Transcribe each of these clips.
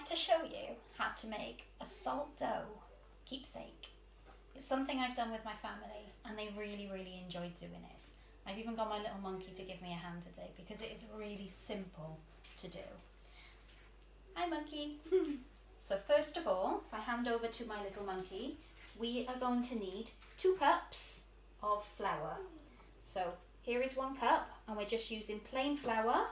like to show you how to make a salt dough keepsake. It's something I've done with my family and they really, really enjoyed doing it. I've even got my little monkey to give me a hand today because it is really simple to do. Hi monkey! So first of all, if I hand over to my little monkey, we are going to need 2 cups of flour. So here is 1 cup and we're just using plain flour.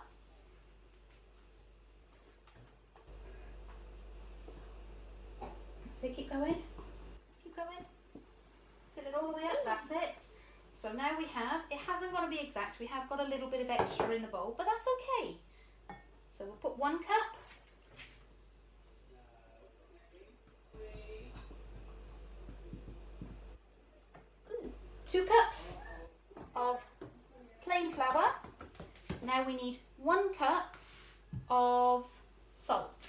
So keep going, keep going, fill it all the way up, that's it. So now we have, it hasn't got to be exact, we have got a little bit of extra in the bowl, but that's okay. So we'll put 1 cup. 2 cups of plain flour. Now we need 1 cup of salt.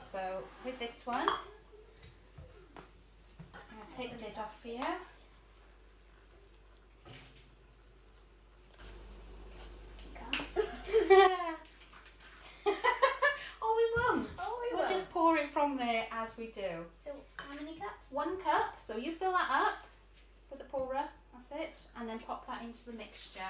So with this one, I'm going to take the lid off for you. Oh, we won't. We'll just pour it from there as we do. So how many cups? 1 cup. So you fill that up with the pourer. That's it. And then pop that into the mixture.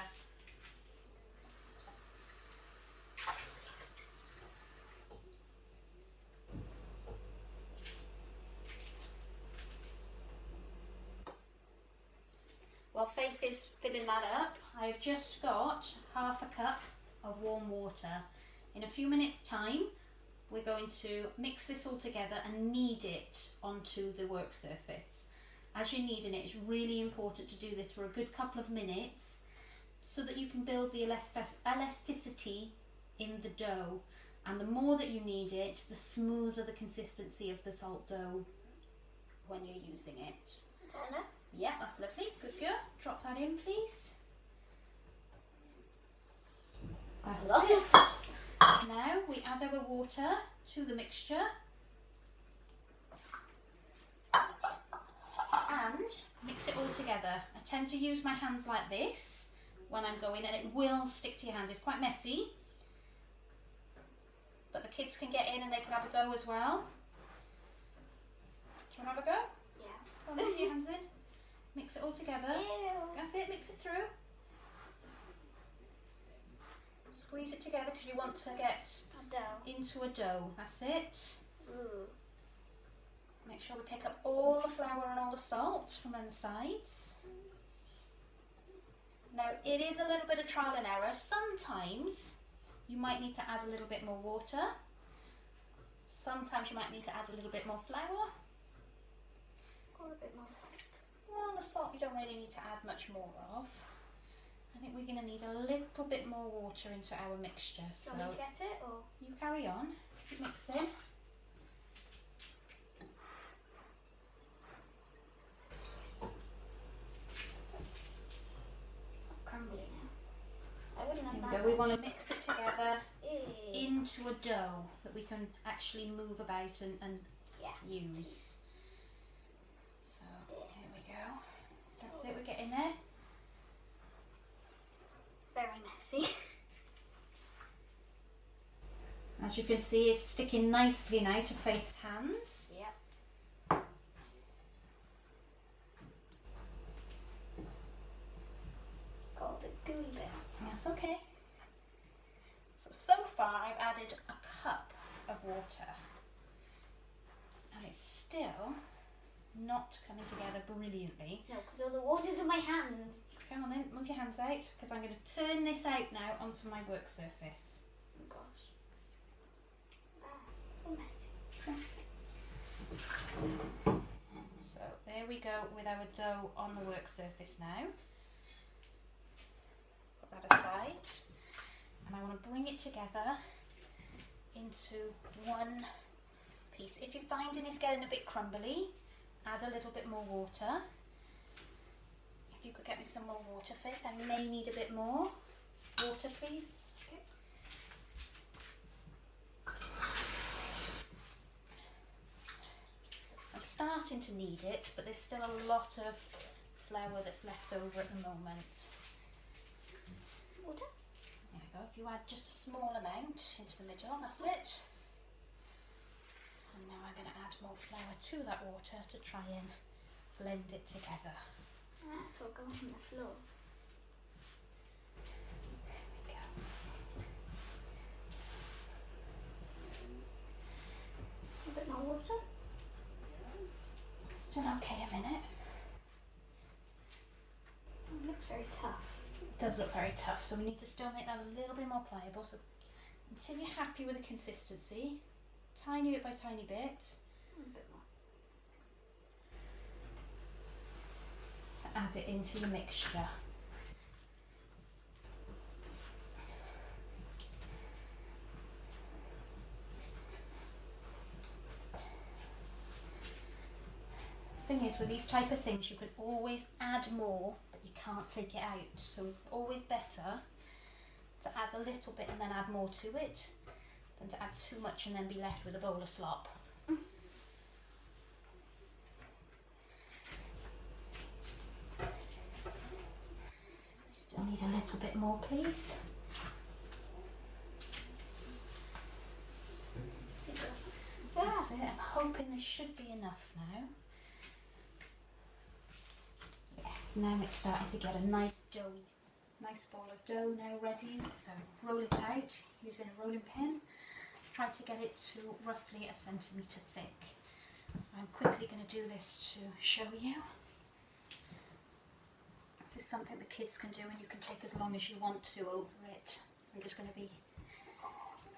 While Faith is filling that up, I've just got ½ a cup of warm water. In a few minutes time, we're going to mix this all together and knead it onto the work surface. As you're kneading it, it's really important to do this for a good couple of minutes so that you can build the elasticity in the dough. And the more that you knead it, the smoother the consistency of the salt dough when you're using it. Is that enough? Yeah, that's lovely. Good girl. Drop that in, please. That's a lot of salt. Now we add our water to the mixture and mix it all together. I tend to use my hands like this when I'm going, and it will stick to your hands. It's quite messy, but the kids can get in and they can have a go as well. Do you want to have a go? Yeah. Come on, put your hands in. Mix it all together. Ew. That's it, mix it through. Squeeze it together because you want to get A dough. into a dough. That's it. Ooh. Make sure we pick up all the flour and all the salt from on the sides. Now it is a little bit of trial and error. Sometimes you might need to add a little bit more water. Sometimes you might need to add a little bit more flour. Or a bit more salt. Well, the salt you don't really need to add much more of. I think we're going to need a little bit more water into our mixture. Do you want me to get it or? You carry on, keep mixing. Crumbly now. I wouldn't have Here that. we go. We want to mix it together Ew. into a dough that we can actually move about and Yeah. use. So here we go. That's it, we're getting there. Very messy. As you can see, it's sticking nicely now to Faith's hands. Yeah. Got all the gooey bits. That's okay. So far I've added a cup of water and it's still not coming together brilliantly. No, because all the water's in my hands. Come on then, move your hands out because I'm going to turn this out now onto my work surface. Oh gosh. So messy. So there we go with our dough on the work surface now. Put that aside. And I want to bring it together into one piece. If you're finding it's getting a bit crumbly, add a little bit more water. If you could get me some more water, Faith, I may need a bit more water, please. Okay. I'm starting to knead it, but there's still a lot of flour that's left over at the moment. Water? There we go. If you add just a small amount into the middle, that's it. Now I'm going to add more flour to that water to try and blend it together. That's all going on the floor. There we go. A bit more water. Still okay a minute. It looks very tough. It does look very tough, so we need to still make that a little bit more pliable. So until you're happy with the consistency, tiny bit by tiny bit, A bit more. to add it into your mixture. Thing is, with these type of things, you can always add more, but you can't take it out. So it's always better to add a little bit and then add more to it than to add too much and then be left with a bowl of slop. Still need a little bit more, please. That's it. I'm hoping this should be enough now. Yes, now it's starting to get a nice ball of dough now ready. So roll it out using a rolling pin. Try to get it to roughly 1 centimetre thick. So I'm quickly going to do this to show you. This is something the kids can do, and you can take as long as you want to over it. I'm just going to be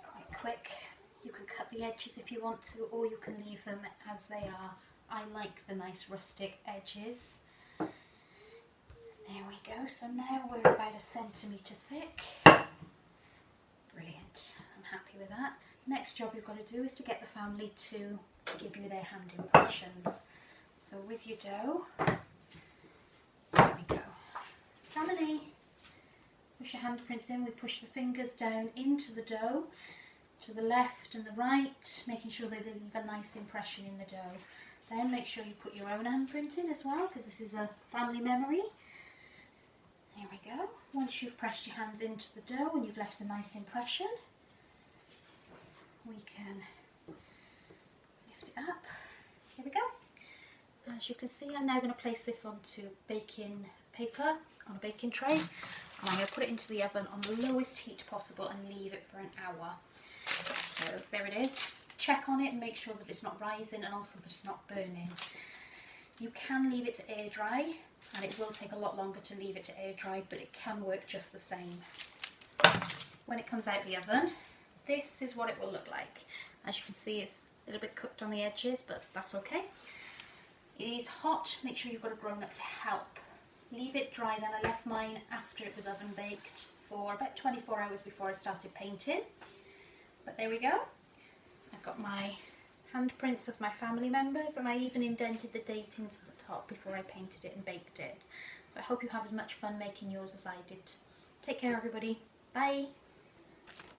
quite quick. You can cut the edges if you want to, or you can leave them as they are. I like the nice rustic edges. There we go. So now we're about 1 centimetre thick. Brilliant. I'm happy with that. Next job you've got to do is to get the family to give you their hand impressions. So with your dough, there we go. Family, push your handprints in. We push the fingers down into the dough, to the left and the right, making sure they leave a nice impression in the dough. Then make sure you put your own handprint in as well, because this is a family memory. There we go. Once you've pressed your hands into the dough and you've left a nice impression, we can lift it up. Here we go. As you can see, I'm now going to place this onto baking paper on a baking tray, and I'm going to put it into the oven on the lowest heat possible and leave it for an hour. So there it is. Check on it and make sure that it's not rising and also that it's not burning. You can leave it to air dry, and it will take a lot longer to leave it to air dry, but it can work just the same. When it comes out the oven, this is what it will look like. As you can see, it's a little bit cooked on the edges, but that's okay. It is hot. Make sure you've got a grown-up to help. Leave it dry. Then I left mine after it was oven baked for about 24 hours before I started painting. But there we go. I've got my handprints of my family members, and I even indented the date into the top before I painted it and baked it. So I hope you have as much fun making yours as I did. Take care, everybody. Bye.